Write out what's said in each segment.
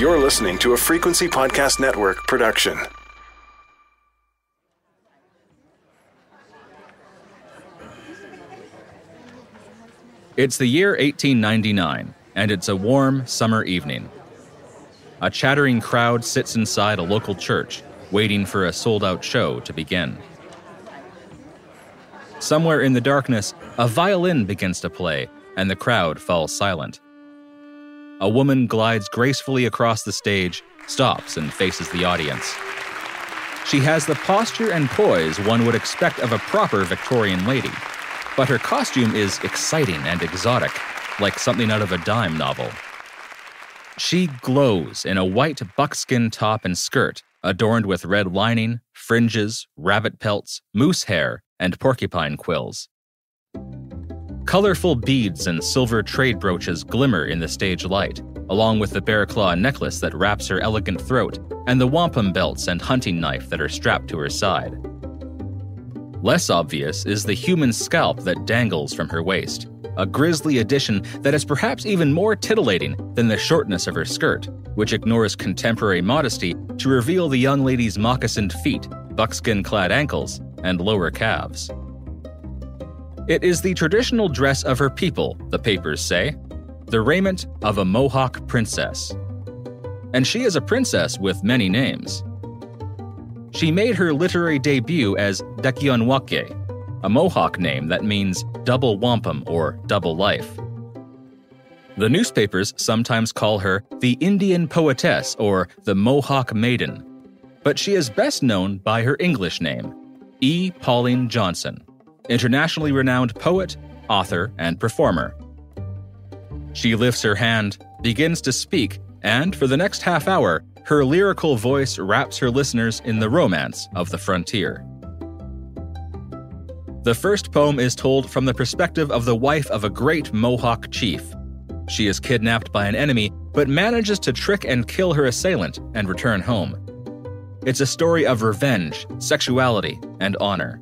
You're listening to a Frequency Podcast Network production. It's the year 1899, and it's a warm summer evening. A chattering crowd sits inside a local church, waiting for a sold-out show to begin. Somewhere in the darkness, a violin begins to play, and the crowd falls silent. A woman glides gracefully across the stage, stops, and faces the audience. She has the posture and poise one would expect of a proper Victorian lady, but her costume is exciting and exotic, like something out of a dime novel. She glows in a white buckskin top and skirt, adorned with red lining, fringes, rabbit pelts, moose hair, and porcupine quills. Colorful beads and silver trade brooches glimmer in the stage light, along with the bear claw necklace that wraps her elegant throat and the wampum belts and hunting knife that are strapped to her side. Less obvious is the human scalp that dangles from her waist, a grisly addition that is perhaps even more titillating than the shortness of her skirt, which ignores contemporary modesty to reveal the young lady's moccasined feet, buckskin-clad ankles, and lower calves. It is the traditional dress of her people, the papers say, the raiment of a Mowhawk princess. And she is a princess with many names. She made her literary debut as Dequionwake, a Mohawk name that means double wampum or double life. The newspapers sometimes call her the Indian poetess or the Mohawk maiden, but she is best known by her English name, E. Pauline Johnson, internationally renowned poet, author, and performer. She lifts her hand, begins to speak, and for the next half hour, her lyrical voice wraps her listeners in the romance of the frontier. The first poem is told from the perspective of the wife of a great Mohawk chief. She is kidnapped by an enemy, but manages to trick and kill her assailant and return home. It's a story of revenge, sexuality, and honor.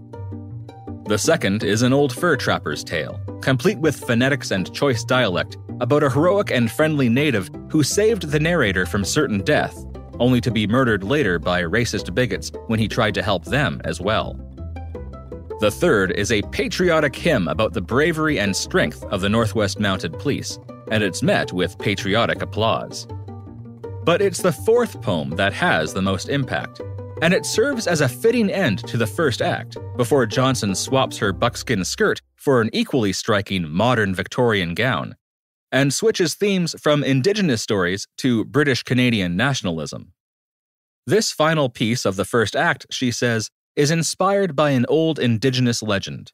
The second is an old fur trapper's tale, complete with phonetics and choice dialect, about a heroic and friendly native who saved the narrator from certain death, only to be murdered later by racist bigots when he tried to help them as well. The third is a patriotic hymn about the bravery and strength of the Northwest Mounted Police, and it's met with patriotic applause. But it's the fourth poem that has the most impact, and it serves as a fitting end to the first act, before Johnson swaps her buckskin skirt for an equally striking modern Victorian gown, and switches themes from Indigenous stories to British-Canadian nationalism. This final piece of the first act, she says, is inspired by an old Indigenous legend.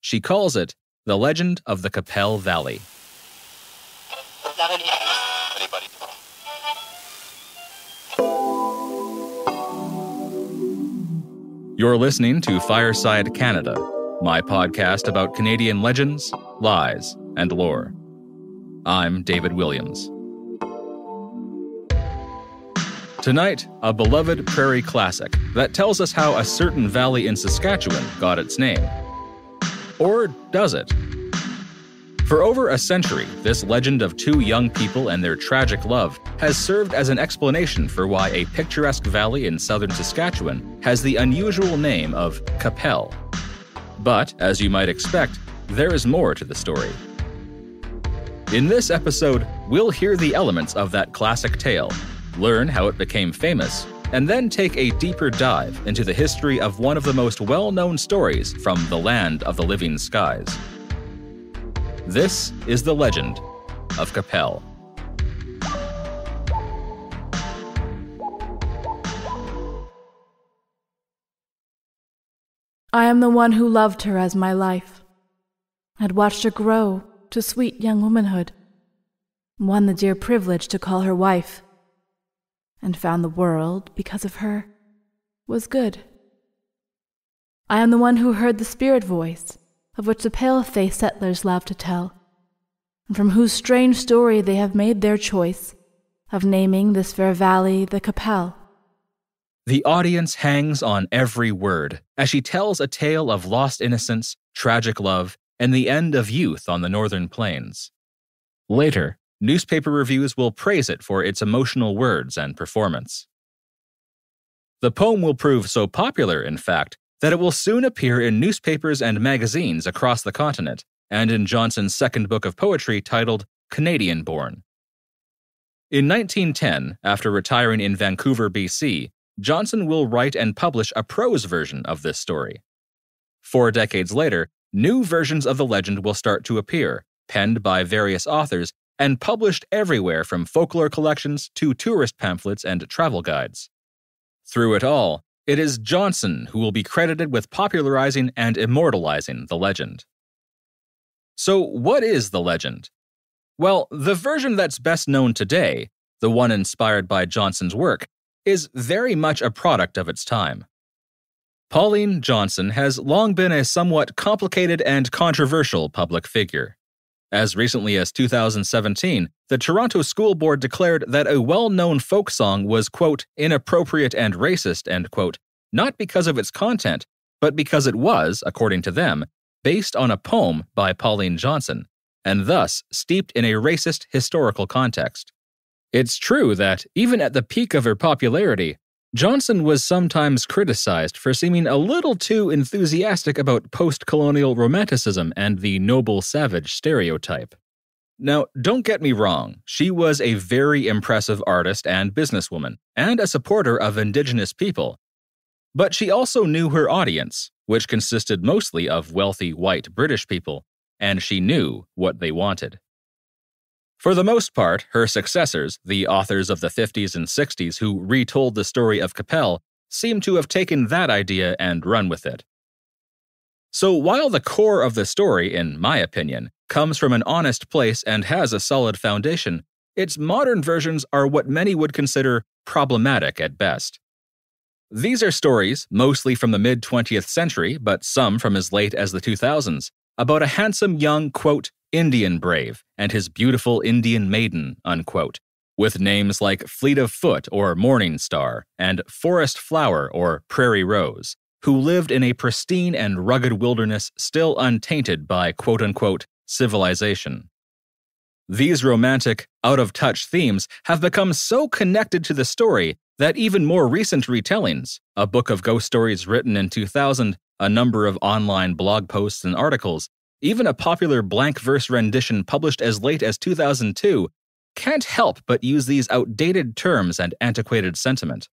She calls it the Legend of the Qu'Appelle Valley. You're listening to Fireside Canada, my podcast about Canadian legends, lies, and lore. I'm David Williams. Tonight, a beloved prairie classic that tells us how a certain valley in Saskatchewan got its name. Or does it? For over a century, this legend of two young people and their tragic love has served as an explanation for why a picturesque valley in southern Saskatchewan has the unusual name of Qu'Appelle. But, as you might expect, there is more to the story. In this episode, we'll hear the elements of that classic tale, learn how it became famous, and then take a deeper dive into the history of one of the most well-known stories from the land of the living skies. This is the Legend of Qu'Appelle. I am the one who loved her as my life, had watched her grow to sweet young womanhood, won the dear privilege to call her wife, and found the world, because of her, was good. I am the one who heard the spirit voice, of which the pale-faced settlers love to tell, and from whose strange story they have made their choice of naming this fair valley the Qu'Appelle. The audience hangs on every word as she tells a tale of lost innocence, tragic love, and the end of youth on the northern plains. Later, newspaper reviews will praise it for its emotional words and performance. The poem will prove so popular, in fact, that it will soon appear in newspapers and magazines across the continent, and in Johnson's second book of poetry titled Canadian Born. In 1910, after retiring in Vancouver, BC, Johnson will write and publish a prose version of this story. 4 decades later, new versions of the legend will start to appear, penned by various authors and published everywhere from folklore collections to tourist pamphlets and travel guides. Through it all, it is Johnson who will be credited with popularizing and immortalizing the legend. So, what is the legend? Well, the version that's best known today, the one inspired by Johnson's work, is very much a product of its time. Pauline Johnson has long been a somewhat complicated and controversial public figure. As recently as 2017, the Toronto School Board declared that a well-known folk song was, quote, inappropriate and racist, end quote, not because of its content, but because it was, according to them, based on a poem by Pauline Johnson, and thus steeped in a racist historical context. It's true that, even at the peak of her popularity, Johnson was sometimes criticized for seeming a little too enthusiastic about post-colonial romanticism and the noble savage stereotype. Now, don't get me wrong, she was a very impressive artist and businesswoman, and a supporter of Indigenous people. But she also knew her audience, which consisted mostly of wealthy white British people, and she knew what they wanted. For the most part, her successors, the authors of the 50s and 60s who retold the story of Qu'Appelle, seem to have taken that idea and run with it. So while the core of the story, in my opinion, comes from an honest place and has a solid foundation, its modern versions are what many would consider problematic at best. These are stories, mostly from the mid-20th century, but some from as late as the 2000s, about a handsome young, quote, Indian brave and his beautiful Indian maiden, unquote, with names like Fleet of Foot or Morning Star and Forest Flower or Prairie Rose, who lived in a pristine and rugged wilderness still untainted by quote-unquote civilization. These romantic, out-of-touch themes have become so connected to the story that even more recent retellings, a book of ghost stories written in 2000, a number of online blog posts and articles, even a popular blank verse rendition published as late as 2002, can't help but use these outdated terms and antiquated sentiment.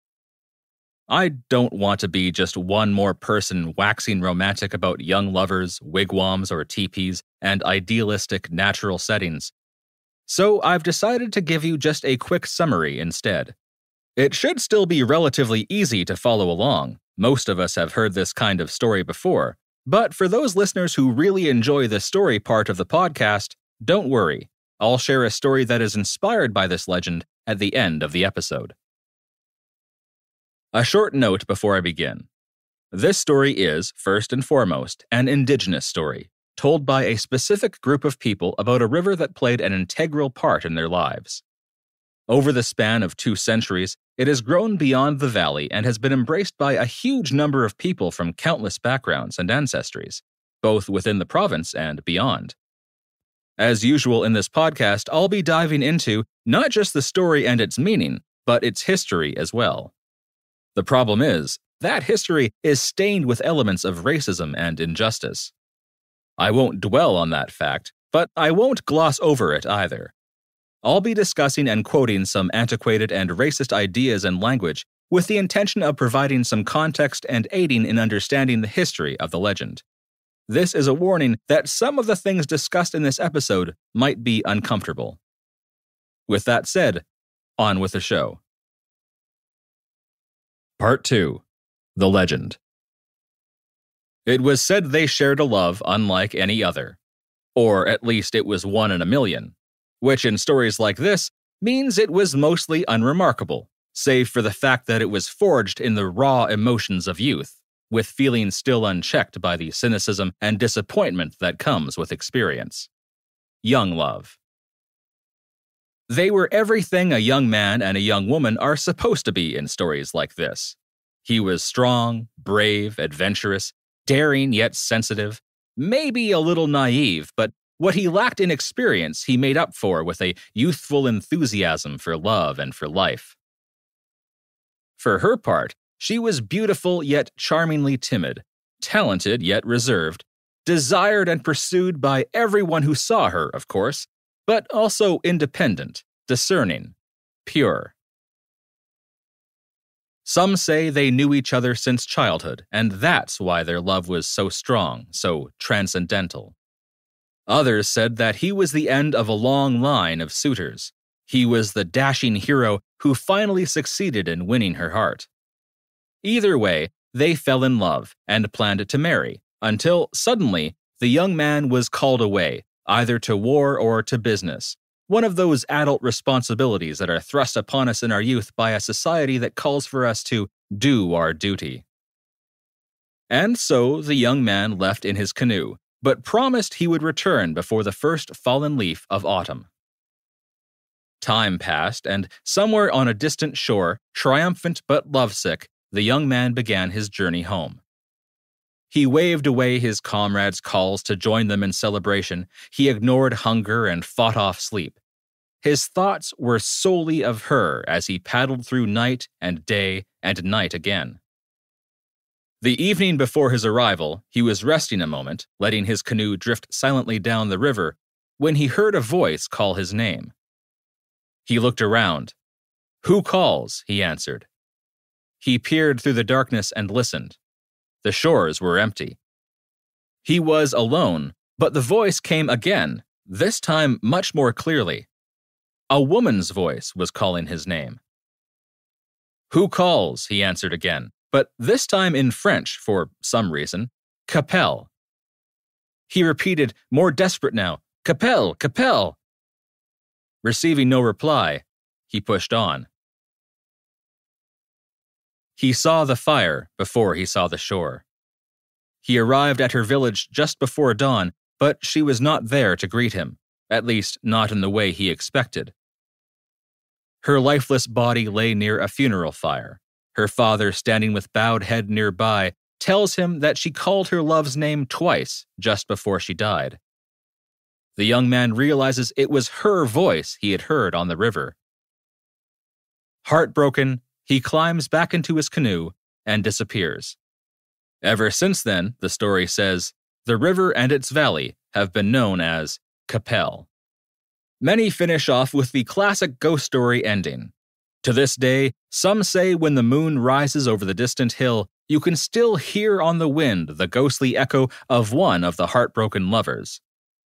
I don't want to be just one more person waxing romantic about young lovers, wigwams or teepees, and idealistic natural settings. So I've decided to give you just a quick summary instead. It should still be relatively easy to follow along. Most of us have heard this kind of story before. But for those listeners who really enjoy the story part of the podcast, don't worry. I'll share a story that is inspired by this legend at the end of the episode. A short note before I begin. This story is, first and foremost, an Indigenous story, told by a specific group of people about a river that played an integral part in their lives. Over the span of 2 centuries, it has grown beyond the valley and has been embraced by a huge number of people from countless backgrounds and ancestries, both within the province and beyond. As usual in this podcast, I'll be diving into not just the story and its meaning, but its history as well. The problem is, that history is stained with elements of racism and injustice. I won't dwell on that fact, but I won't gloss over it either. I'll be discussing and quoting some antiquated and racist ideas and language with the intention of providing some context and aiding in understanding the history of the legend. This is a warning that some of the things discussed in this episode might be uncomfortable. With that said, on with the show. Part 2. The Legend. It was said they shared a love unlike any other. Or at least it was 1 in a million. Which in stories like this means it was mostly unremarkable, save for the fact that it was forged in the raw emotions of youth, with feelings still unchecked by the cynicism and disappointment that comes with experience. Young love. They were everything a young man and a young woman are supposed to be in stories like this. He was strong, brave, adventurous, daring yet sensitive, maybe a little naive, but What he lacked in experience, he made up for with a youthful enthusiasm for love and for life. For her part, she was beautiful yet charmingly timid, talented yet reserved, desired and pursued by everyone who saw her, of course, but also independent, discerning, pure. Some say they knew each other since childhood, and that's why their love was so strong, so transcendental. Others said that he was the end of a long line of suitors. He was the dashing hero who finally succeeded in winning her heart. Either way, they fell in love and planned to marry, until suddenly the young man was called away, either to war or to business, one of those adult responsibilities that are thrust upon us in our youth by a society that calls for us to do our duty. And so the young man left in his canoe, but promised he would return before the first fallen leaf of autumn. Time passed, and somewhere on a distant shore, triumphant but lovesick, the young man began his journey home. He waved away his comrades' calls to join them in celebration. He ignored hunger and fought off sleep. His thoughts were solely of her as he paddled through night and day and night again. The evening before his arrival, he was resting a moment, letting his canoe drift silently down the river, when he heard a voice call his name. He looked around. "Who calls?" he answered. He peered through the darkness and listened. The shores were empty. He was alone, but the voice came again, this time much more clearly. A woman's voice was calling his name. "Who calls?" he answered again, but this time in French for some reason. "Qu'Appelle." He repeated, more desperate now, "Qu'Appelle, Qu'Appelle." Receiving no reply, he pushed on. He saw the fire before he saw the shore. He arrived at her village just before dawn, but she was not there to greet him, at least not in the way he expected. Her lifeless body lay near a funeral fire. Her father, standing with bowed head nearby, tells him that she called her love's name twice just before she died. The young man realizes it was her voice he had heard on the river. Heartbroken, he climbs back into his canoe and disappears. Ever since then, the story says, the river and its valley have been known as Qu'Appelle. Many finish off with the classic ghost story ending. To this day, some say when the moon rises over the distant hill, you can still hear on the wind the ghostly echo of one of the heartbroken lovers.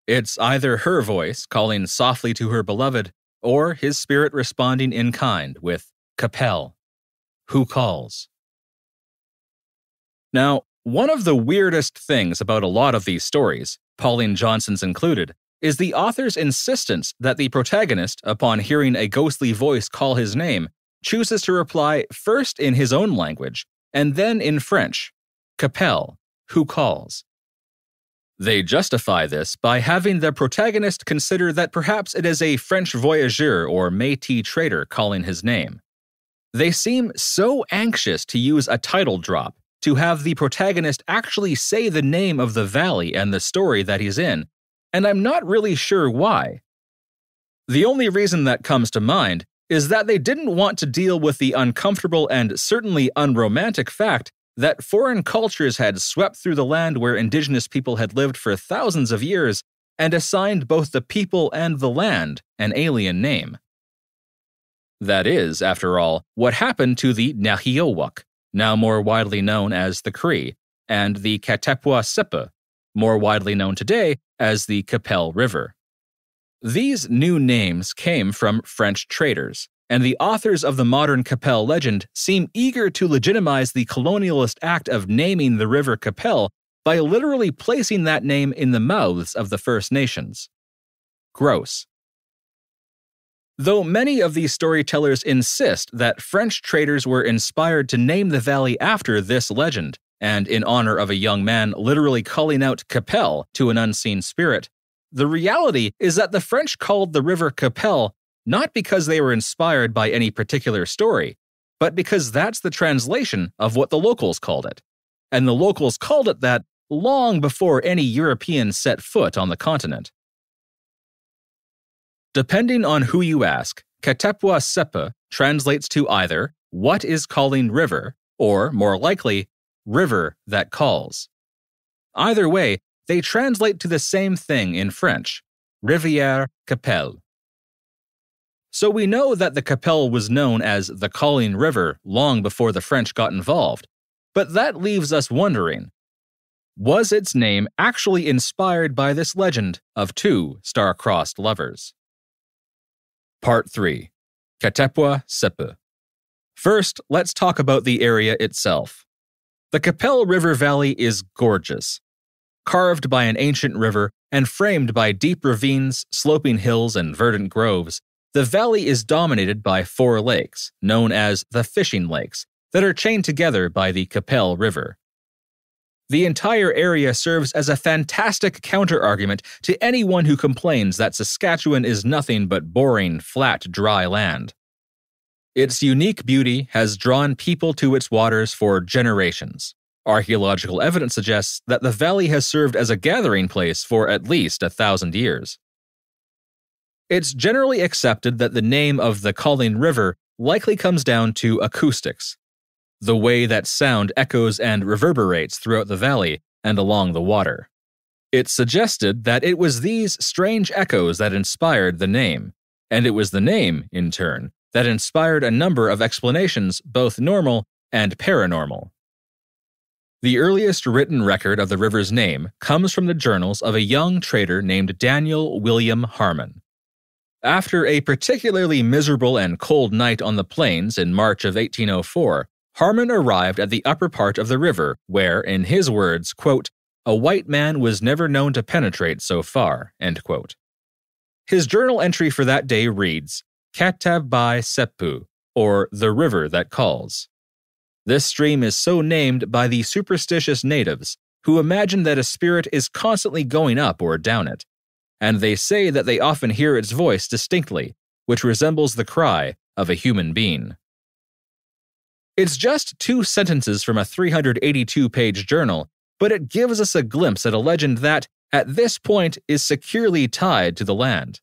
It's either her voice calling softly to her beloved, or his spirit responding in kind with Qu'Appelle, who calls. Now, one of the weirdest things about a lot of these stories, Pauline Johnson's included, is the author's insistence that the protagonist, upon hearing a ghostly voice call his name, chooses to reply first in his own language, and then in French, Qu'Appelle, who calls. They justify this by having the protagonist consider that perhaps it is a French voyageur or Métis trader calling his name. They seem so anxious to use a title drop, to have the protagonist actually say the name of the valley and the story that he's in, and I'm not really sure why. The only reason that comes to mind is that they didn't want to deal with the uncomfortable and certainly unromantic fact that foreign cultures had swept through the land where indigenous people had lived for thousands of years and assigned both the people and the land an alien name. That is, after all, what happened to the Mowhawk, now more widely known as the Cree, and the Qu'Appelle, more widely known today as the Qu'Appelle River. These new names came from French traders, and the authors of the modern Qu'Appelle legend seem eager to legitimize the colonialist act of naming the river Qu'Appelle by literally placing that name in the mouths of the First Nations. Gross. Though many of these storytellers insist that French traders were inspired to name the valley after this legend, and in honor of a young man literally calling out Qu'Appelle to an unseen spirit, the reality is that the French called the river Qu'Appelle not because they were inspired by any particular story, but because that's the translation of what the locals called it. And the locals called it that long before any European set foot on the continent. Depending on who you ask, Qu'Appelle translates to either what is calling river, or more likely, river that calls. Either way, they translate to the same thing in French, rivière Qu'Appelle. So we know that the Qu'Appelle was known as the Calling River long before the French got involved, but that leaves us wondering, was its name actually inspired by this legend of two star-crossed lovers? Part 3. Qu'Appelle. First, let's talk about the area itself. The Qu'Appelle River Valley is gorgeous. Carved by an ancient river and framed by deep ravines, sloping hills, and verdant groves, the valley is dominated by 4 lakes, known as the Fishing Lakes, that are chained together by the Qu'Appelle River. The entire area serves as a fantastic counter-argument to anyone who complains that Saskatchewan is nothing but boring, flat, dry land. Its unique beauty has drawn people to its waters for generations. Archaeological evidence suggests that the valley has served as a gathering place for at least 1,000 years. It's generally accepted that the name of the Calling River likely comes down to acoustics, the way that sound echoes and reverberates throughout the valley and along the water. It's suggested that it was these strange echoes that inspired the name, and it was the name, in turn, that inspired a number of explanations, both normal and paranormal. The earliest written record of the river's name comes from the journals of a young trader named Daniel William Harmon. After a particularly miserable and cold night on the plains in March of 1804, Harmon arrived at the upper part of the river where, in his words, quote, "a white man was never known to penetrate so far," end quote. His journal entry for that day reads, Qu'Appelle, or the river that calls. This stream is so named by the superstitious natives, who imagine that a spirit is constantly going up or down it, and they say that they often hear its voice distinctly, which resembles the cry of a human being. It's just 2 sentences from a 382-page journal, but it gives us a glimpse at a legend that, at this point, is securely tied to the land.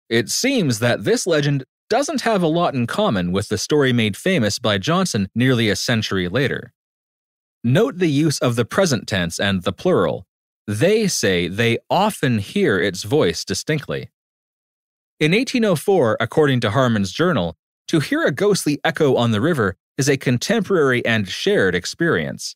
It seems that this legend doesn't have a lot in common with the story made famous by Johnson nearly a century later. Note the use of the present tense and the plural. They say they often hear its voice distinctly. In 1804, according to Harmon's journal, to hear a ghostly echo on the river is a contemporary and shared experience.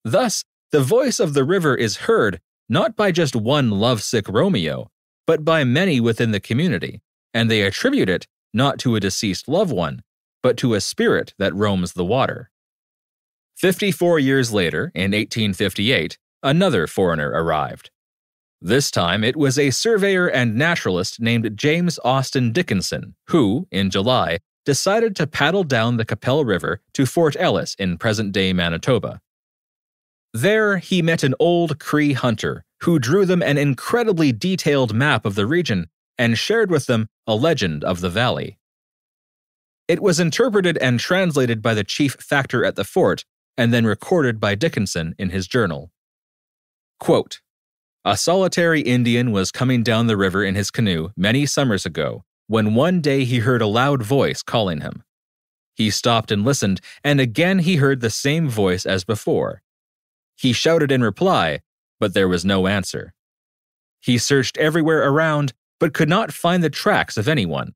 Thus, the voice of the river is heard not by just one lovesick Romeo, but by many within the community, and they attribute it not to a deceased loved one, but to a spirit that roams the water. 54 years later, in 1858, another foreigner arrived. This time it was a surveyor and naturalist named James Austin Dickinson, who, in July, decided to paddle down the Qu'Appelle River to Fort Ellis in present-day Manitoba. There, he met an old Cree hunter who drew them an incredibly detailed map of the region and shared with them a legend of the valley. It was interpreted and translated by the chief factor at the fort and then recorded by Dickinson in his journal. Quote, "A solitary Indian was coming down the river in his canoe many summers ago, when one day he heard a loud voice calling him. He stopped and listened, and again he heard the same voice as before. He shouted in reply, but there was no answer. He searched everywhere around, but could not find the tracks of anyone.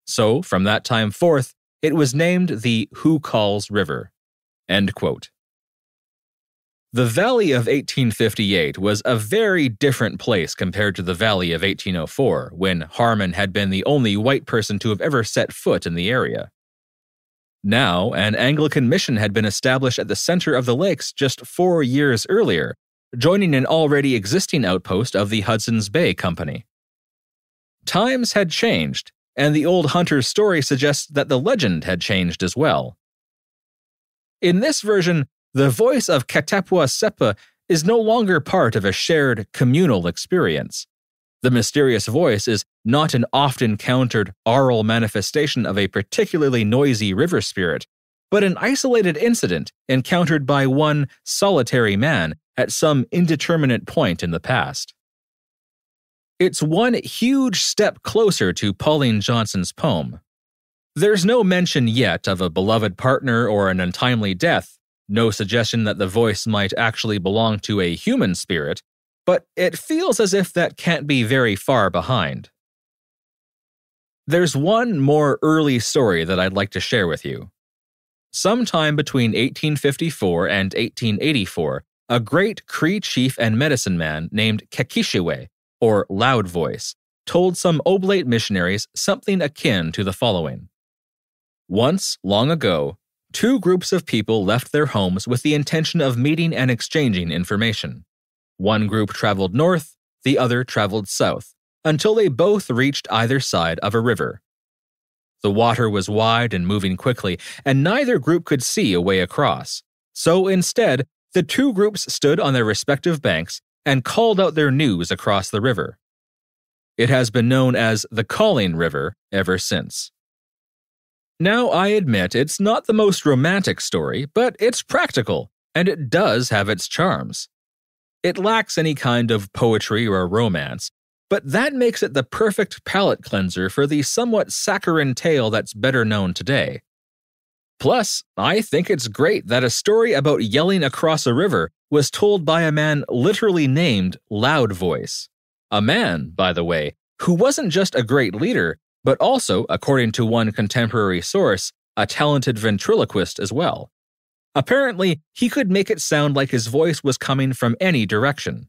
So, from that time forth, it was named the Who Calls River." End quote. The Valley of 1858 was a very different place compared to the Valley of 1804, when Harmon had been the only white person to have ever set foot in the area. Now, an Anglican mission had been established at the center of the lakes just 4 years earlier, joining an already existing outpost of the Hudson's Bay Company. Times had changed, and the old hunter's story suggests that the legend had changed as well. In this version, the voice of Qu'Appelle is no longer part of a shared communal experience. The mysterious voice is not an often-countered oral manifestation of a particularly noisy river spirit, but an isolated incident encountered by one solitary man at some indeterminate point in the past. It's one huge step closer to Pauline Johnson's poem. There's no mention yet of a beloved partner or an untimely death, no suggestion that the voice might actually belong to a human spirit, but it feels as if that can't be very far behind. There's one more early story that I'd like to share with you. Sometime between 1854 and 1884, a great Cree chief and medicine man named Kekishiwe, or Loud Voice, told some oblate missionaries something akin to the following. Once, long ago, two groups of people left their homes with the intention of meeting and exchanging information. One group traveled north, the other traveled south, until they both reached either side of a river. The water was wide and moving quickly, and neither group could see a way across. So instead, the two groups stood on their respective banks and called out their news across the river. It has been known as the Calling River ever since. Now, I admit it's not the most romantic story, but it's practical, and it does have its charms. It lacks any kind of poetry or romance, but that makes it the perfect palate cleanser for the somewhat saccharine tale that's better known today. Plus, I think it's great that a story about yelling across a river was told by a man literally named Loud Voice. A man, by the way, who wasn't just a great leader, but also, according to one contemporary source, a talented ventriloquist as well. Apparently, he could make it sound like his voice was coming from any direction.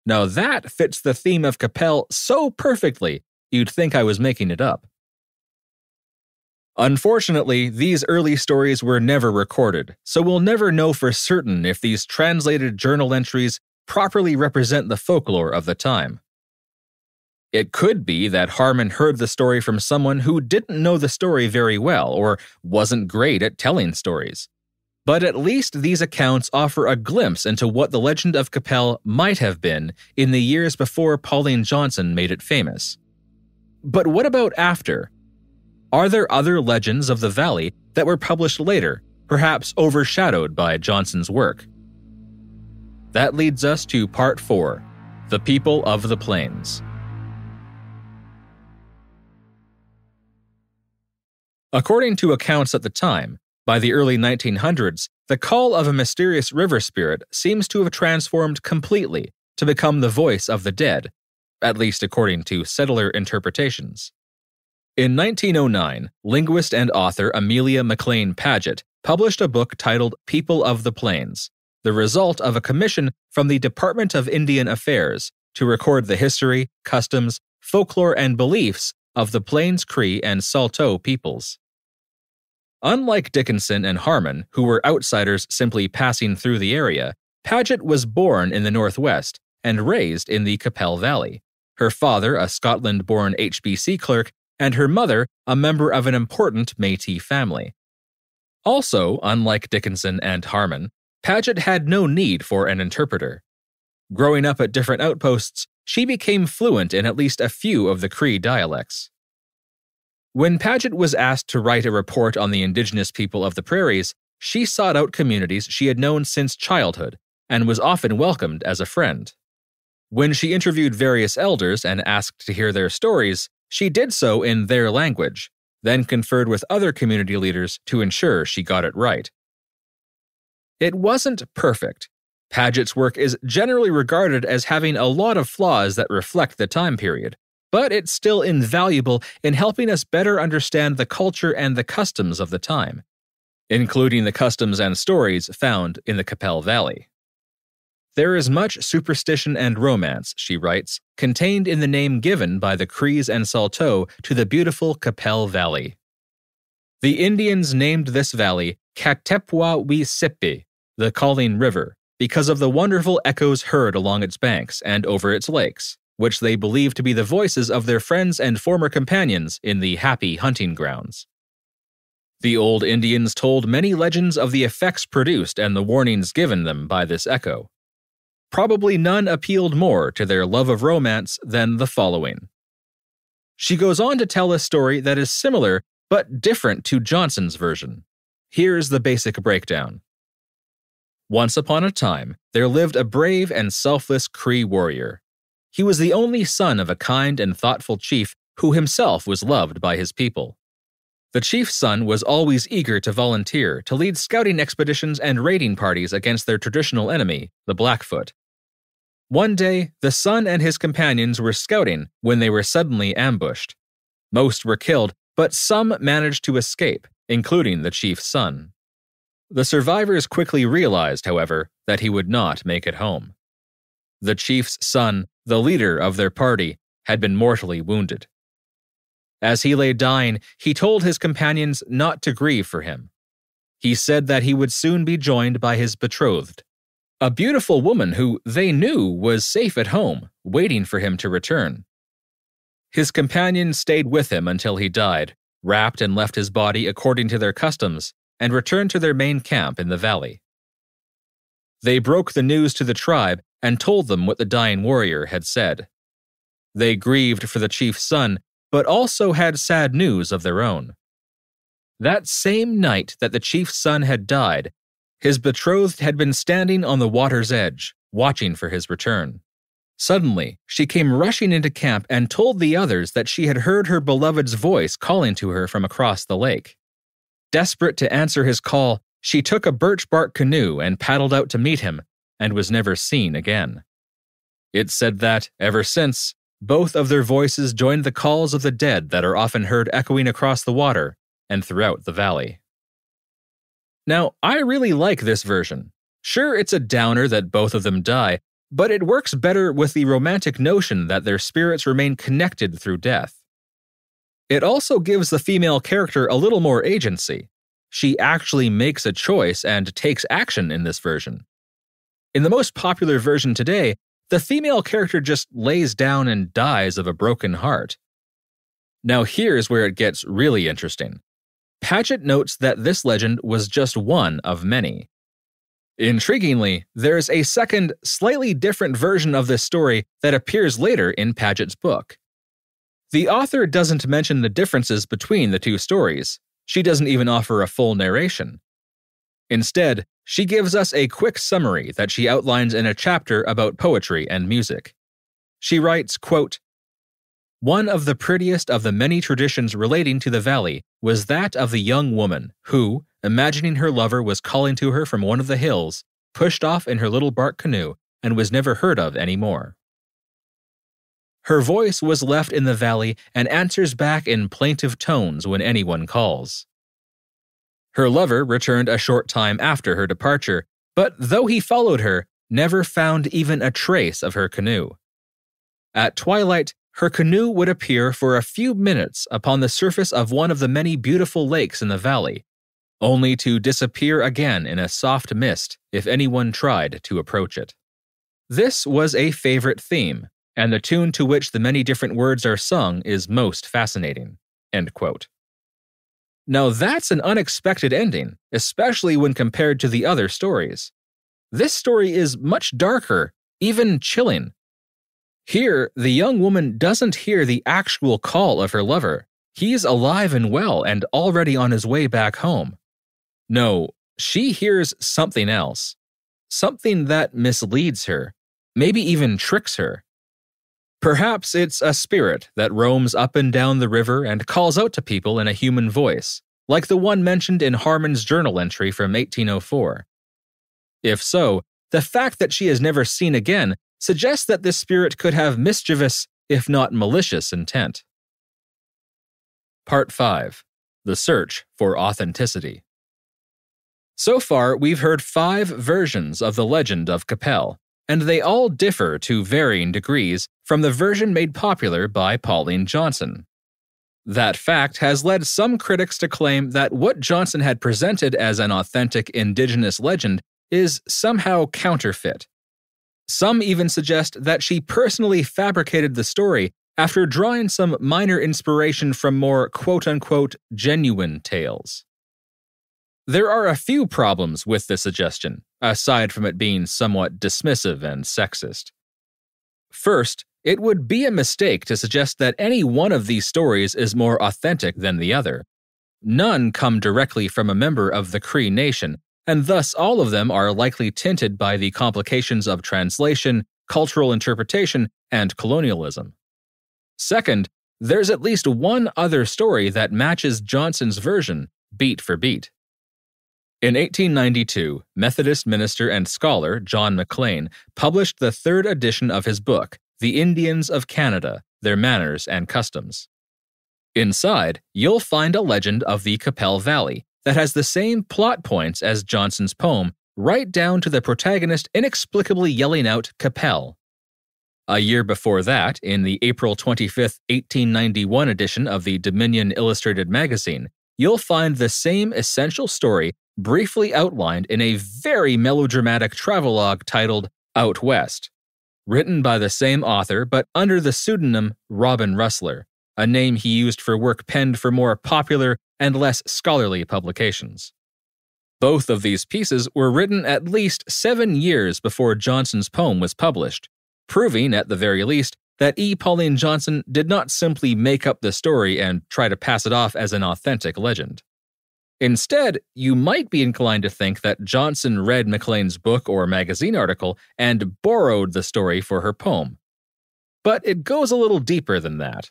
Now that fits the theme of Qu'Appelle so perfectly, you'd think I was making it up. Unfortunately, these early stories were never recorded, so we'll never know for certain if these translated journal entries properly represent the folklore of the time. It could be that Harmon heard the story from someone who didn't know the story very well or wasn't great at telling stories. But at least these accounts offer a glimpse into what the Legend of Qu'Appelle might have been in the years before Pauline Johnson made it famous. But what about after? Are there other legends of the valley that were published later, perhaps overshadowed by Johnson's work? That leads us to Part 4, The People of the Plains. According to accounts at the time, by the early 1900s, the call of a mysterious river spirit seems to have transformed completely to become the voice of the dead, at least according to settler interpretations. In 1909, linguist and author Amelia McLean Paget published a book titled People of the Plains, the result of a commission from the Department of Indian Affairs to record the history, customs, folklore, and beliefs of the Plains Cree and Saulteaux peoples. Unlike Dickinson and Harmon, who were outsiders simply passing through the area, Paget was born in the Northwest and raised in the Qu'Appelle Valley. Her father, a Scotland-born HBC clerk, and her mother, a member of an important Métis family. Also, unlike Dickinson and Harmon, Paget had no need for an interpreter. Growing up at different outposts, she became fluent in at least a few of the Cree dialects. When Paget was asked to write a report on the indigenous people of the prairies, she sought out communities she had known since childhood and was often welcomed as a friend. When she interviewed various elders and asked to hear their stories, she did so in their language, then conferred with other community leaders to ensure she got it right. It wasn't perfect. Paget's work is generally regarded as having a lot of flaws that reflect the time period, but it's still invaluable in helping us better understand the culture and the customs of the time, including the customs and stories found in the Qu'Appelle Valley. There is much superstition and romance, she writes, contained in the name given by the Crees and Saulteaux to the beautiful Qu'Appelle Valley. The Indians named this valley Katepwa-wi-Sipi, the Calling River, because of the wonderful echoes heard along its banks and over its lakes, which they believed to be the voices of their friends and former companions in the happy hunting grounds. The old Indians told many legends of the effects produced and the warnings given them by this echo. Probably none appealed more to their love of romance than the following. She goes on to tell a story that is similar but different to Johnson's version. Here's the basic breakdown. Once upon a time, there lived a brave and selfless Cree warrior. he was the only son of a kind and thoughtful chief who himself was loved by his people. The chief's son was always eager to volunteer to lead scouting expeditions and raiding parties against their traditional enemy, the Blackfoot. One day, the son and his companions were scouting when they were suddenly ambushed. Most were killed, but some managed to escape, including the chief's son. The survivors quickly realized, however, that he would not make it home. The chief's son, the leader of their party, had been mortally wounded. As he lay dying, he told his companions not to grieve for him. He said that he would soon be joined by his betrothed, a beautiful woman who they knew was safe at home, waiting for him to return. His companions stayed with him until he died, wrapped and left his body according to their customs, and returned to their main camp in the valley. They broke the news to the tribe and told them what the dying warrior had said. They grieved for the chief's son, but also had sad news of their own. That same night that the chief's son had died, his betrothed had been standing on the water's edge, watching for his return. Suddenly, she came rushing into camp and told the others that she had heard her beloved's voice calling to her from across the lake. Desperate to answer his call, she took a birch bark canoe and paddled out to meet him, and was never seen again. It's said that, ever since, both of their voices joined the calls of the dead that are often heard echoing across the water and throughout the valley. Now, I really like this version. Sure, it's a downer that both of them die, but it works better with the romantic notion that their spirits remain connected through death. It also gives the female character a little more agency. She actually makes a choice and takes action in this version. In the most popular version today, the female character just lays down and dies of a broken heart. Now here's where it gets really interesting. Paget notes that this legend was just one of many. Intriguingly, there's a second, slightly different version of this story that appears later in Paget's book. The author doesn't mention the differences between the two stories. She doesn't even offer a full narration. Instead, she gives us a quick summary that she outlines in a chapter about poetry and music. She writes, quote, "One of the prettiest of the many traditions relating to the valley was that of the young woman who, imagining her lover was calling to her from one of the hills, pushed off in her little bark canoe and was never heard of any more. Her voice was left in the valley and answers back in plaintive tones when anyone calls. Her lover returned a short time after her departure, but though he followed her, never found even a trace of her canoe. At twilight, her canoe would appear for a few minutes upon the surface of one of the many beautiful lakes in the valley, only to disappear again in a soft mist if anyone tried to approach it. This was a favorite theme, and the tune to which the many different words are sung is most fascinating." End quote. Now that's an unexpected ending, especially when compared to the other stories. This story is much darker, even chilling. Here, the young woman doesn't hear the actual call of her lover. He's alive and well and already on his way back home. No, she hears something else. Something that misleads her, maybe even tricks her. Perhaps it's a spirit that roams up and down the river and calls out to people in a human voice, like the one mentioned in Harmon's journal entry from 1804. If so, the fact that she is never seen again suggests that this spirit could have mischievous, if not malicious, intent. Part 5. The Search for Authenticity. So far, we've heard 5 versions of the Legend of Qu'Appelle, and they all differ to varying degrees from the version made popular by Pauline Johnson. That fact has led some critics to claim that what Johnson had presented as an authentic indigenous legend is somehow counterfeit. Some even suggest that she personally fabricated the story after drawing some minor inspiration from more quote-unquote genuine tales. There are a few problems with this suggestion, aside from it being somewhat dismissive and sexist. First, it would be a mistake to suggest that any one of these stories is more authentic than the other. None come directly from a member of the Cree Nation, and thus all of them are likely tinted by the complications of translation, cultural interpretation, and colonialism. Second, there's at least one other story that matches Johnson's version, beat for beat. In 1892, Methodist minister and scholar John Maclean published the third edition of his book, The Indians of Canada, Their Manners and Customs. Inside, you'll find a legend of the Qu'Appelle Valley that has the same plot points as Johnson's poem, right down to the protagonist inexplicably yelling out Qu'Appelle. A year before that, in the April 25, 1891 edition of the Dominion Illustrated magazine, you'll find the same essential story briefly outlined in a very melodramatic travelogue titled Out West, written by the same author but under the pseudonym Robin Rustler, a name he used for work penned for more popular and less scholarly publications. Both of these pieces were written at least 7 years before Johnson's poem was published, proving, at the very least, that Pauline Johnson did not simply make up the story and try to pass it off as an authentic legend. Instead, you might be inclined to think that Johnson read Maclean's book or magazine article and borrowed the story for her poem. But it goes a little deeper than that.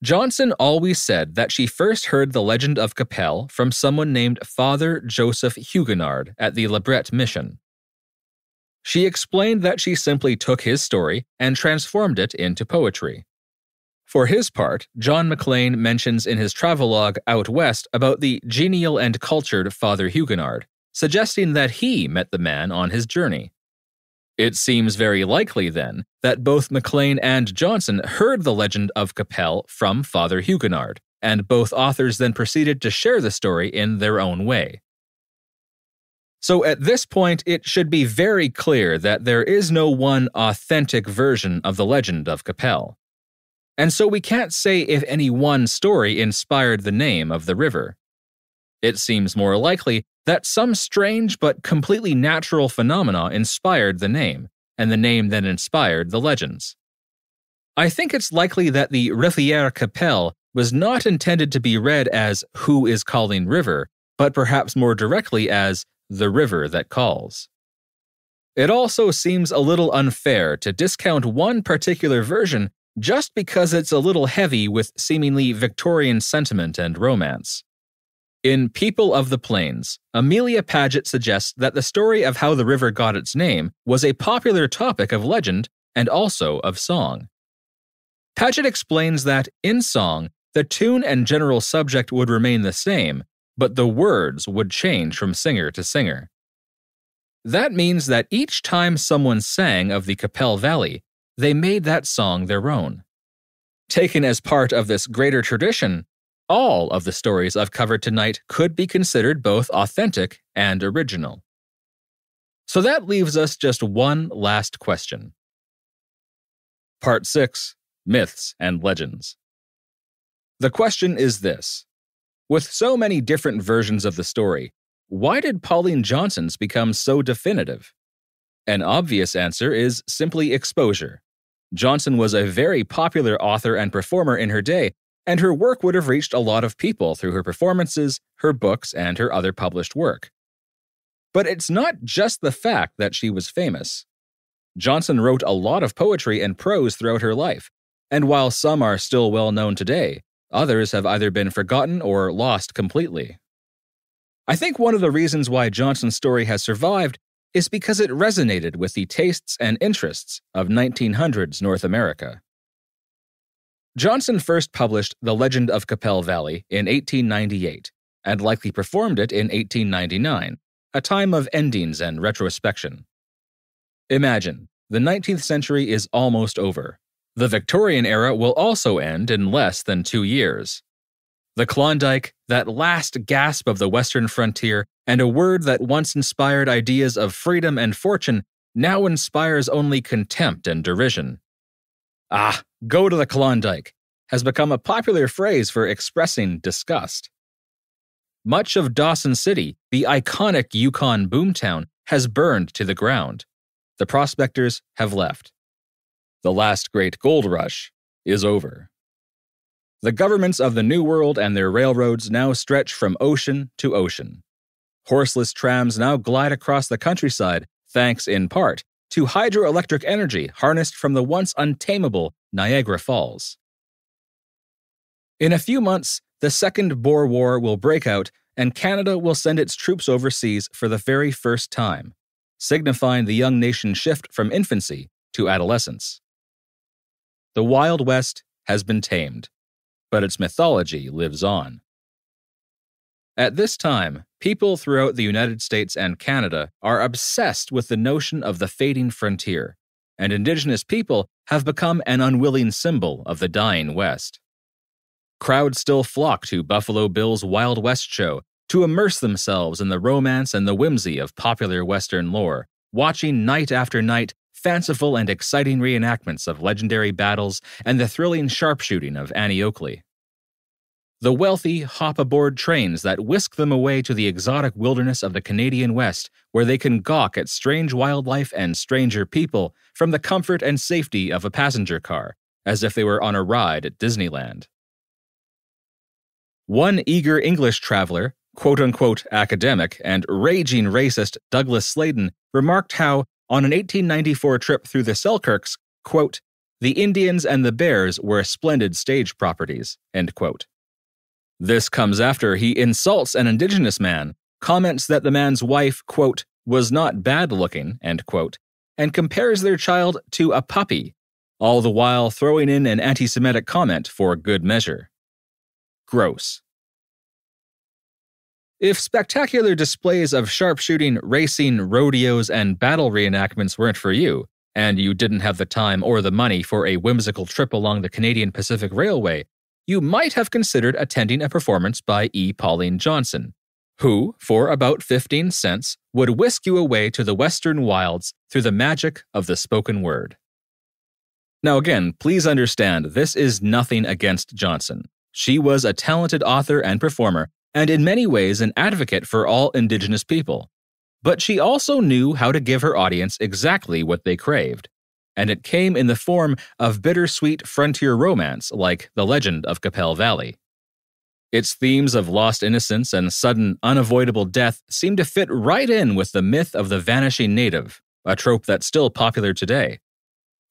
Johnson always said that she first heard the legend of Qu'Appelle from someone named Father Joseph Huguenard at the Lebret Mission. She explained that she simply took his story and transformed it into poetry. For his part, John Maclean mentions in his travelogue Out West about the genial and cultured Father Huguenard, suggesting that he met the man on his journey. It seems very likely, then, that both Maclean and Johnson heard the legend of Qu'Appelle from Father Huguenard, and both authors then proceeded to share the story in their own way. So at this point, it should be very clear that there is no one authentic version of the legend of Qu'Appelle. And so we can't say if any one story inspired the name of the river. It seems more likely that some strange but completely natural phenomena inspired the name, and the name then inspired the legends. I think it's likely that the Rivière Qu'Appelle was not intended to be read as Who is Calling River, but perhaps more directly as The River That Calls. It also seems a little unfair to discount one particular version just because it's a little heavy with seemingly Victorian sentiment and romance. In People of the Plains, Amelia Paget suggests that the story of how the river got its name was a popular topic of legend and also of song. Paget explains that, in song, the tune and general subject would remain the same, but the words would change from singer to singer. That means that each time someone sang of the Qu'Appelle Valley, they made that song their own. Taken as part of this greater tradition, all of the stories I've covered tonight could be considered both authentic and original. So that leaves us just one last question. Part 6. Myths and Legends. The question is this. With so many different versions of the story, why did Pauline Johnson's become so definitive? An obvious answer is simply exposure. Johnson was a very popular author and performer in her day, and her work would have reached a lot of people through her performances, her books, and her other published work. But it's not just the fact that she was famous. Johnson wrote a lot of poetry and prose throughout her life, and while some are still well known today, others have either been forgotten or lost completely. I think one of the reasons why Johnson's story has survived is because it resonated with the tastes and interests of 1900s North America. Johnson first published The Legend of Qu'Appelle Valley in 1898, and likely performed it in 1899, a time of endings and retrospection. Imagine, the 19th century is almost over. The Victorian era will also end in less than 2 years. The Klondike, that last gasp of the Western frontier, and a word that once inspired ideas of freedom and fortune, now inspires only contempt and derision. "Ah, go to the Klondike," has become a popular phrase for expressing disgust. Much of Dawson City, the iconic Yukon boomtown, has burned to the ground. The prospectors have left. The last great gold rush is over. The governments of the New World and their railroads now stretch from ocean to ocean. Horseless trams now glide across the countryside, thanks in part to hydroelectric energy harnessed from the once untamable Niagara Falls. In a few months, the Second Boer War will break out, and Canada will send its troops overseas for the very first time, signifying the young nation's shift from infancy to adolescence. The Wild West has been tamed, but its mythology lives on. At this time, people throughout the United States and Canada are obsessed with the notion of the fading frontier, and Indigenous people have become an unwilling symbol of the dying West. Crowds still flock to Buffalo Bill's Wild West show to immerse themselves in the romance and the whimsy of popular Western lore, watching night after night fanciful and exciting reenactments of legendary battles and the thrilling sharpshooting of Annie Oakley. The wealthy hop aboard trains that whisk them away to the exotic wilderness of the Canadian West, where they can gawk at strange wildlife and stranger people from the comfort and safety of a passenger car, as if they were on a ride at Disneyland. One eager English traveler, quote-unquote academic, and raging racist Douglas Sladen remarked how, on an 1894 trip through the Selkirks, quote, "The Indians and the bears were splendid stage properties," end quote. This comes after he insults an Indigenous man, comments that the man's wife, quote, "was not bad-looking," end quote, and compares their child to a puppy, all the while throwing in an anti-Semitic comment for good measure. Gross. If spectacular displays of sharpshooting, racing, rodeos, and battle reenactments weren't for you, and you didn't have the time or the money for a whimsical trip along the Canadian Pacific Railway, you might have considered attending a performance by Pauline Johnson, who, for about 15 cents, would whisk you away to the western wilds through the magic of the spoken word. Now again, please understand, this is nothing against Johnson. She was a talented author and performer, and in many ways an advocate for all Indigenous people. But she also knew how to give her audience exactly what they craved, and it came in the form of bittersweet frontier romance like The Legend of Qu'Appelle Valley. Its themes of lost innocence and sudden, unavoidable death seem to fit right in with the myth of the vanishing native, a trope that's still popular today.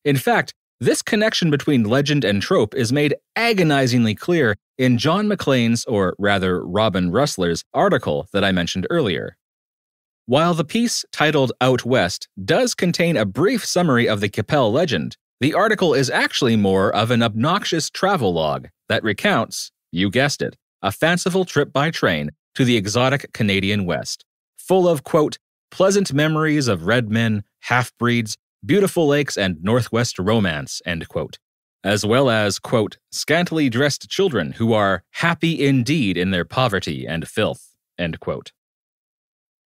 In fact, this connection between legend and trope is made agonizingly clear in John Maclean's, or rather Robin Russler's, article that I mentioned earlier. While the piece, titled Out West, does contain a brief summary of the Qu'Appelle legend, the article is actually more of an obnoxious travelogue that recounts, you guessed it, a fanciful trip by train to the exotic Canadian West, full of, quote, pleasant memories of red men, half-breeds, beautiful lakes, and Northwest romance, end quote, as well as, quote, scantily dressed children who are happy indeed in their poverty and filth, end quote.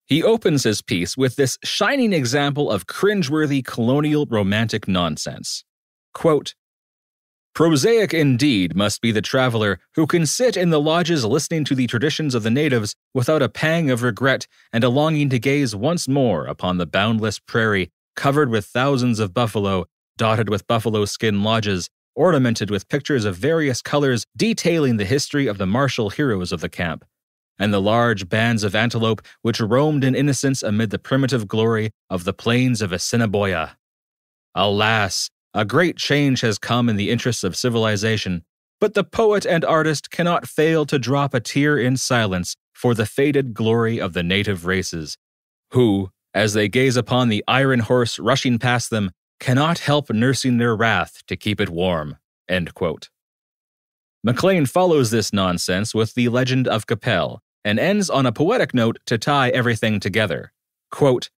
He opens his piece with this shining example of cringeworthy colonial romantic nonsense. Quote, prosaic indeed must be the traveler who can sit in the lodges listening to the traditions of the natives without a pang of regret and a longing to gaze once more upon the boundless prairie covered with thousands of buffalo, dotted with buffalo skin lodges, ornamented with pictures of various colors detailing the history of the martial heroes of the camp, and the large bands of antelope which roamed in innocence amid the primitive glory of the plains of Assiniboia. Alas, a great change has come in the interests of civilization, but the poet and artist cannot fail to drop a tear in silence for the faded glory of the native races, who, as they gaze upon the iron horse rushing past them, cannot help nursing their wrath to keep it warm, end quote. Maclean follows this nonsense with The Legend of Qu'Appelle, and ends on a poetic note to tie everything together. Quote,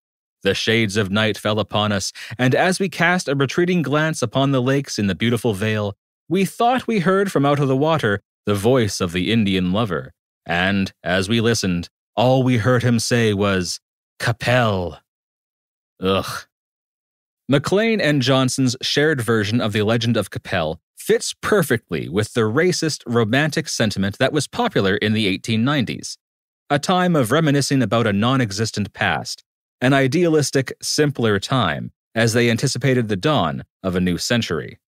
the shades of night fell upon us, and as we cast a retreating glance upon the lakes in the beautiful vale, we thought we heard from out of the water the voice of the Indian lover, and, as we listened, all we heard him say was, Qu'Appelle. Ugh. Maclean and Johnson's shared version of The Legend of Qu'Appelle fits perfectly with the racist, romantic sentiment that was popular in the 1890s, a time of reminiscing about a non-existent past, an idealistic, simpler time, as they anticipated the dawn of a new century.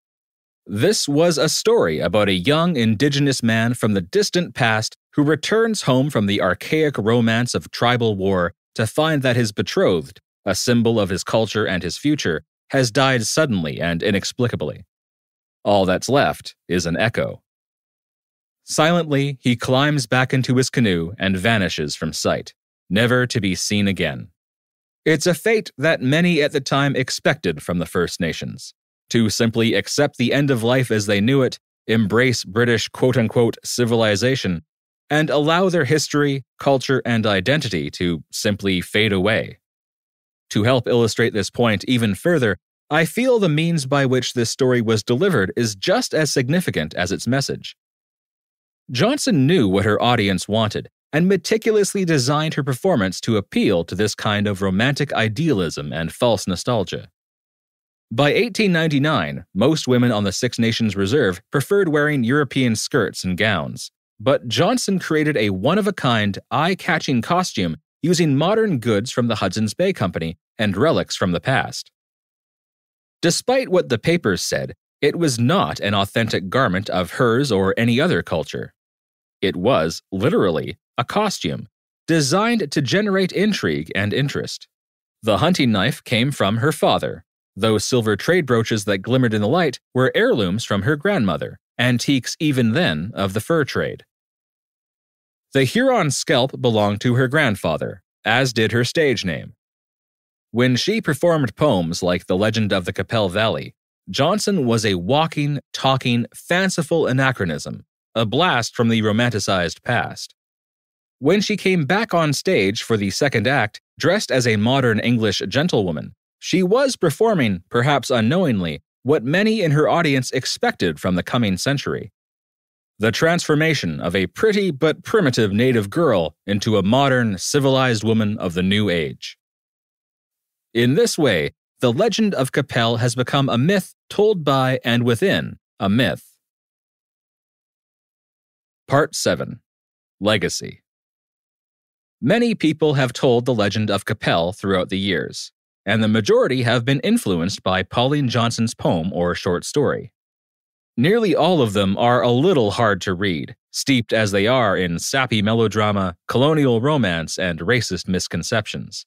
This was a story about a young Indigenous man from the distant past who returns home from the archaic romance of tribal war to find that his betrothed, a symbol of his culture and his future, has died suddenly and inexplicably. All that's left is an echo. Silently, he climbs back into his canoe and vanishes from sight, never to be seen again. It's a fate that many at the time expected from the First Nations, to simply accept the end of life as they knew it, embrace British quote-unquote civilization, and allow their history, culture, and identity to simply fade away. To help illustrate this point even further, I feel the means by which this story was delivered is just as significant as its message. Johnson knew what her audience wanted and meticulously designed her performance to appeal to this kind of romantic idealism and false nostalgia. By 1899, most women on the Six Nations Reserve preferred wearing European skirts and gowns, but Johnson created a one-of-a-kind, eye-catching costume using modern goods from the Hudson's Bay Company and relics from the past. Despite what the papers said, it was not an authentic garment of hers or any other culture. It was, literally, a costume, designed to generate intrigue and interest. The hunting knife came from her father. Those silver trade brooches that glimmered in the light were heirlooms from her grandmother, antiques even then of the fur trade. The Huron scalp belonged to her grandfather, as did her stage name. When she performed poems like The Legend of the Qu'Appelle Valley, Johnson was a walking, talking, fanciful anachronism, a blast from the romanticized past. When she came back on stage for the second act, dressed as a modern English gentlewoman, she was performing, perhaps unknowingly, what many in her audience expected from the coming century: the transformation of a pretty but primitive native girl into a modern, civilized woman of the new age. In this way, the Legend of Qu'Appelle has become a myth told by and within a myth. Part 7. Legacy. Many people have told the Legend of Qu'Appelle throughout the years, and the majority have been influenced by Pauline Johnson's poem or short story. Nearly all of them are a little hard to read, steeped as they are in sappy melodrama, colonial romance, and racist misconceptions.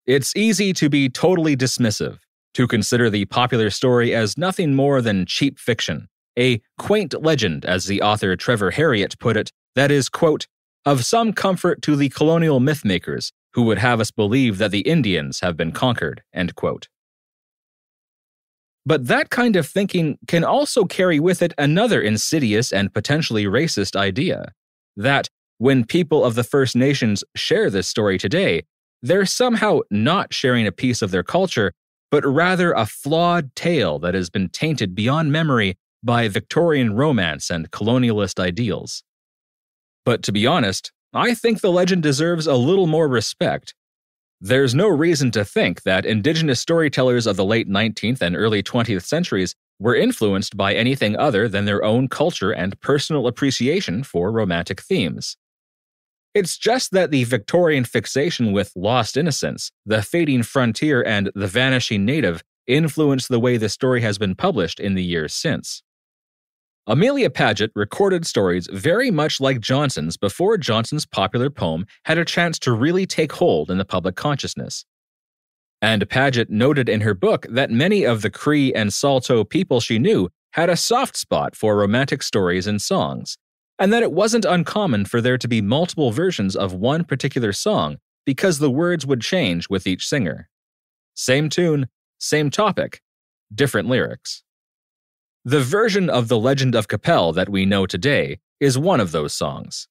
It's easy to be totally dismissive, to consider the popular story as nothing more than cheap fiction, a quaint legend, as the author Trevor Harriott put it, that is, quote, of some comfort to the colonial mythmakers who would have us believe that the Indians have been conquered, end quote. But that kind of thinking can also carry with it another insidious and potentially racist idea, that when people of the First Nations share this story today, they're somehow not sharing a piece of their culture, but rather a flawed tale that has been tainted beyond memory by Victorian romance and colonialist ideals. But to be honest, I think the legend deserves a little more respect. There's no reason to think that Indigenous storytellers of the late 19th and early 20th centuries were influenced by anything other than their own culture and personal appreciation for romantic themes. It's just that the Victorian fixation with lost innocence, the fading frontier, and the vanishing native influenced the way the story has been published in the years since. Amelia Paget recorded stories very much like Johnson's before Johnson's popular poem had a chance to really take hold in the public consciousness. And Paget noted in her book that many of the Cree and Saulteaux people she knew had a soft spot for romantic stories and songs, and that it wasn't uncommon for there to be multiple versions of one particular song because the words would change with each singer. Same tune, same topic, different lyrics. The version of The Legend of Qu'Appelle that we know today is one of those songs.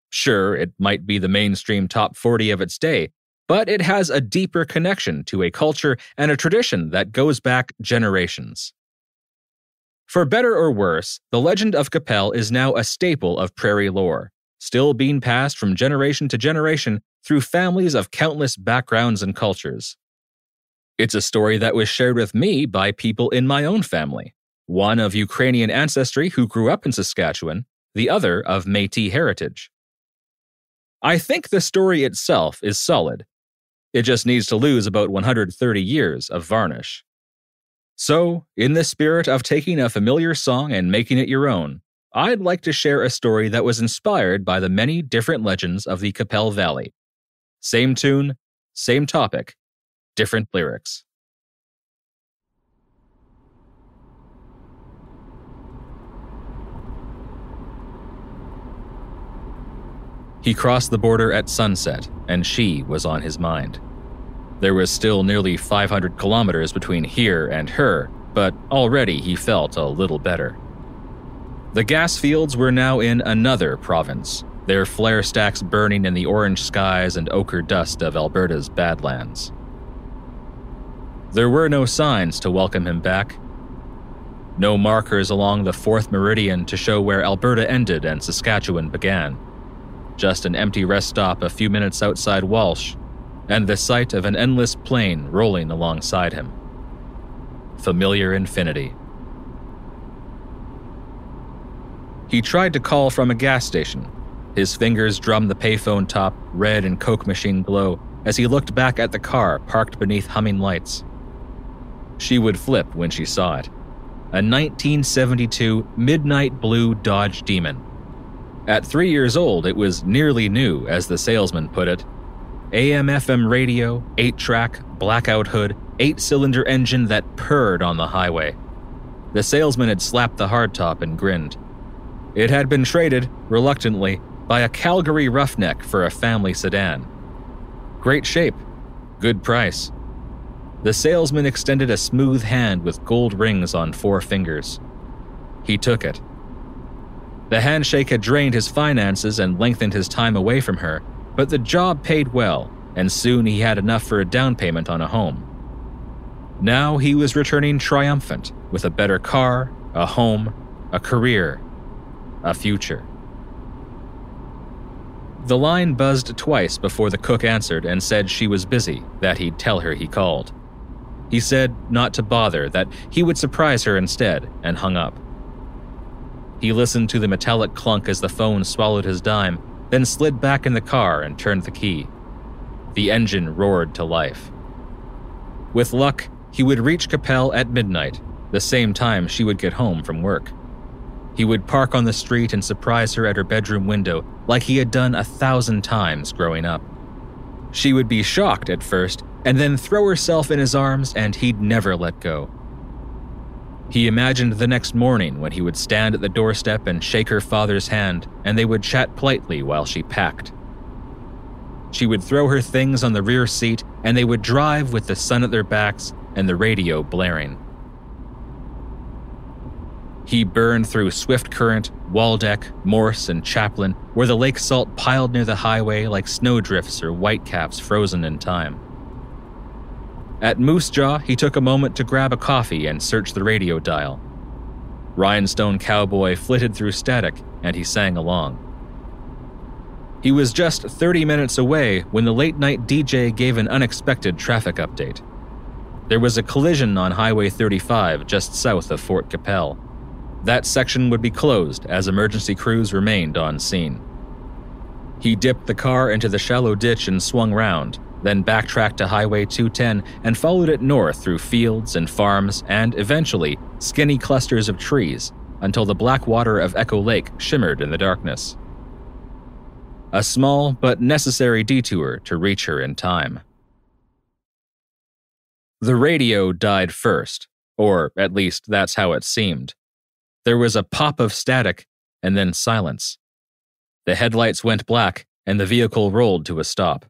Sure, it might be the mainstream top 40 of its day, but it has a deeper connection to a culture and a tradition that goes back generations. For better or worse, The Legend of Qu'Appelle is now a staple of prairie lore, still being passed from generation to generation through families of countless backgrounds and cultures. It's a story that was shared with me by people in my own family, one of Ukrainian ancestry who grew up in Saskatchewan, the other of Métis heritage. I think the story itself is solid. It just needs to lose about 130 years of varnish. So, in the spirit of taking a familiar song and making it your own, I'd like to share a story that was inspired by the many different legends of the Qu'Appelle Valley. Same tune, same topic, different lyrics. He crossed the border at sunset, and she was on his mind. There was still nearly 500 kilometers between here and her, but already he felt a little better. The gas fields were now in another province, their flare stacks burning in the orange skies and ochre dust of Alberta's Badlands. There were no signs to welcome him back. No markers along the 4th meridian to show where Alberta ended and Saskatchewan began. Just an empty rest stop a few minutes outside Walsh, and the sight of an endless plain rolling alongside him. Familiar infinity. He tried to call from a gas station. His fingers drummed the payphone top, red and Coke machine glow, as he looked back at the car parked beneath humming lights. She would flip when she saw it. A 1972 midnight blue Dodge Demon. At 3 years old, it was nearly new, as the salesman put it. AM/FM radio, 8-track, blackout hood, 8-cylinder engine that purred on the highway. The salesman had slapped the hardtop and grinned. It had been traded, reluctantly, by a Calgary roughneck for a family sedan. Great shape, good price. The salesman extended a smooth hand with gold rings on 4 fingers. He took it. The handshake had drained his finances and lengthened his time away from her, but the job paid well, and soon he had enough for a down payment on a home. Now he was returning triumphant, with a better car, a home, a career, a future. The line buzzed twice before the cook answered and said she was busy, that he'd tell her he called. He said not to bother, that he would surprise her instead, and hung up. He listened to the metallic clunk as the phone swallowed his dime, then slid back in the car and turned the key. The engine roared to life. With luck, he would reach Qu'Appelle at midnight, the same time she would get home from work. He would park on the street and surprise her at her bedroom window like he had done 1,000 times growing up. She would be shocked at first, and then throw herself in his arms, and he'd never let go. He imagined the next morning when he would stand at the doorstep and shake her father's hand, and they would chat politely while she packed. She would throw her things on the rear seat, and they would drive with the sun at their backs and the radio blaring. He burned through Swift Current, Waldeck, Morse, and Chaplin, where the lake salt piled near the highway like snowdrifts or whitecaps frozen in time. At Moose Jaw, he took a moment to grab a coffee and search the radio dial. Rhinestone Cowboy flitted through static, and he sang along. He was just 30 minutes away when the late-night DJ gave an unexpected traffic update. There was a collision on Highway 35 just south of Fort Qu'Appelle. That section would be closed as emergency crews remained on scene. He dipped the car into the shallow ditch and swung round, then backtracked to Highway 210 and followed it north through fields and farms and, eventually, skinny clusters of trees until the black water of Echo Lake shimmered in the darkness. A small but necessary detour to reach her in time. The radio died first, or at least that's how it seemed. There was a pop of static and then silence. The headlights went black and the vehicle rolled to a stop.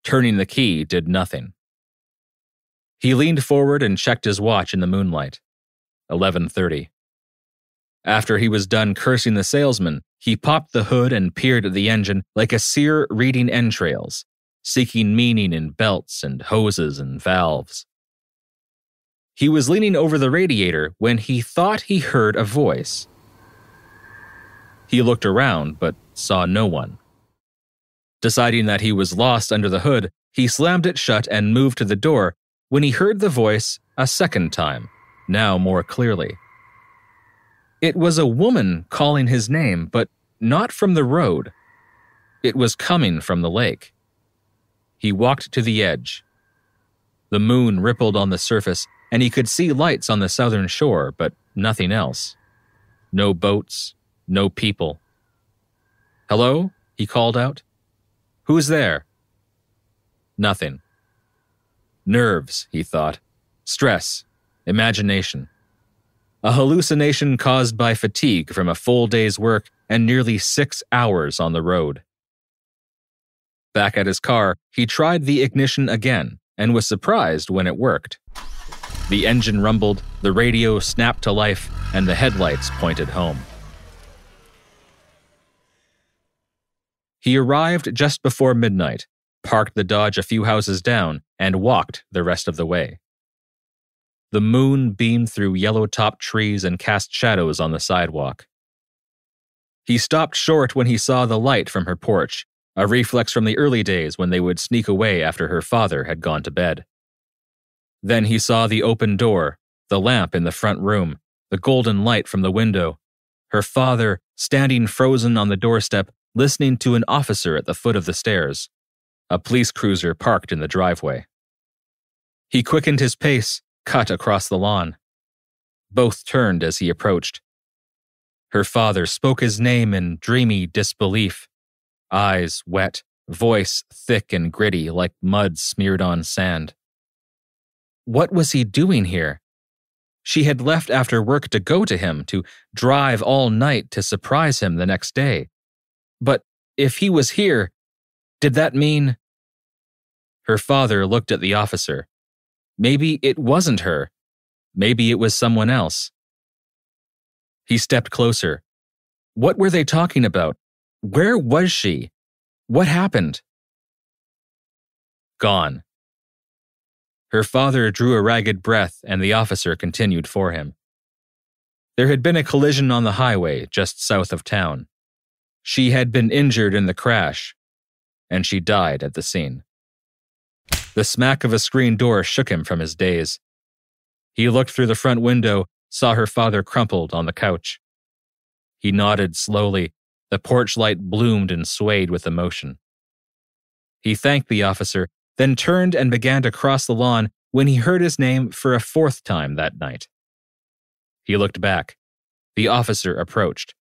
Turning the key did nothing. He leaned forward and checked his watch in the moonlight. 11:30. After he was done cursing the salesman, he popped the hood and peered at the engine like a seer reading entrails, seeking meaning in belts and hoses and valves. He was leaning over the radiator when he thought he heard a voice. He looked around but saw no one. Deciding that he was lost under the hood, he slammed it shut and moved to the door when he heard the voice a second time, now more clearly. It was a woman calling his name, but not from the road. It was coming from the lake. He walked to the edge. The moon rippled on the surface, and he could see lights on the southern shore, but nothing else. No boats, no people. "Hello?" he called out. "Who's there?" Nothing. Nerves, he thought. Stress. Imagination. A hallucination caused by fatigue from a full day's work and nearly 6 hours on the road. Back at his car, he tried the ignition again and was surprised when it worked. The engine rumbled, the radio snapped to life, and the headlights pointed home. He arrived just before midnight, parked the Dodge a few houses down, and walked the rest of the way. The moon beamed through yellow-topped trees and cast shadows on the sidewalk. He stopped short when he saw the light from her porch, a reflex from the early days when they would sneak away after her father had gone to bed. Then he saw the open door, the lamp in the front room, the golden light from the window, her father standing frozen on the doorstep, listening to an officer at the foot of the stairs, a police cruiser parked in the driveway. He quickened his pace, cut across the lawn. Both turned as he approached. Her father spoke his name in dreamy disbelief, eyes wet, voice thick and gritty like mud smeared on sand. What was he doing here? She had left after work to go to him, to drive all night to surprise him the next day. But if he was here, did that mean... Her father looked at the officer. Maybe it wasn't her. Maybe it was someone else. He stepped closer. What were they talking about? Where was she? What happened? Gone. Her father drew a ragged breath, and the officer continued for him. There had been a collision on the highway just south of town. She had been injured in the crash, and she died at the scene. The smack of a screen door shook him from his daze. He looked through the front window, saw her father crumpled on the couch. He nodded slowly. The porch light bloomed and swayed with emotion. He thanked the officer, then turned and began to cross the lawn when he heard his name for a 4th time that night. He looked back. The officer approached.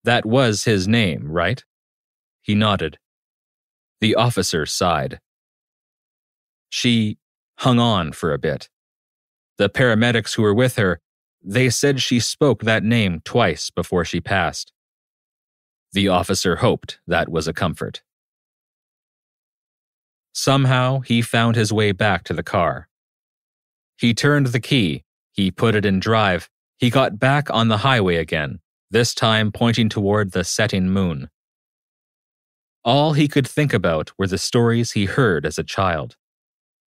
That was his name, right? He nodded. The officer sighed. She hung on for a bit. The paramedics who were with her, they said she spoke that name twice before she passed. The officer hoped that was a comfort. Somehow, he found his way back to the car. He turned the key, he put it in drive, he got back on the highway again, this time pointing toward the setting moon. All he could think about were the stories he heard as a child.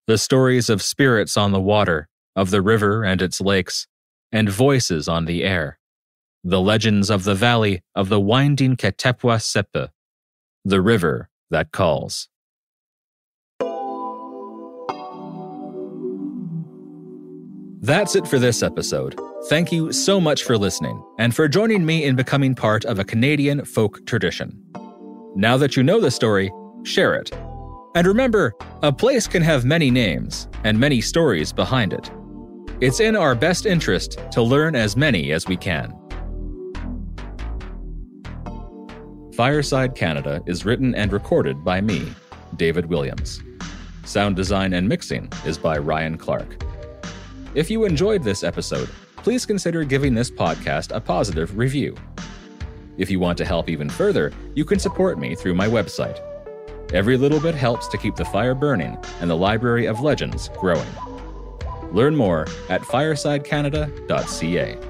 The stories of spirits on the water, of the river and its lakes, and voices on the air. The legends of the valley of the winding Qu'Appelle, the river that calls. That's it for this episode. Thank you so much for listening and for joining me in becoming part of a Canadian folk tradition. Now that you know the story, share it. And remember, a place can have many names and many stories behind it. It's in our best interest to learn as many as we can. Fireside Canada is written and recorded by me, David Williams. Sound design and mixing is by Ryan Clark. If you enjoyed this episode, please consider giving this podcast a positive review. If you want to help even further, you can support me through my website. Every little bit helps to keep the fire burning and the Library of Legends growing. Learn more at firesidecanada.ca.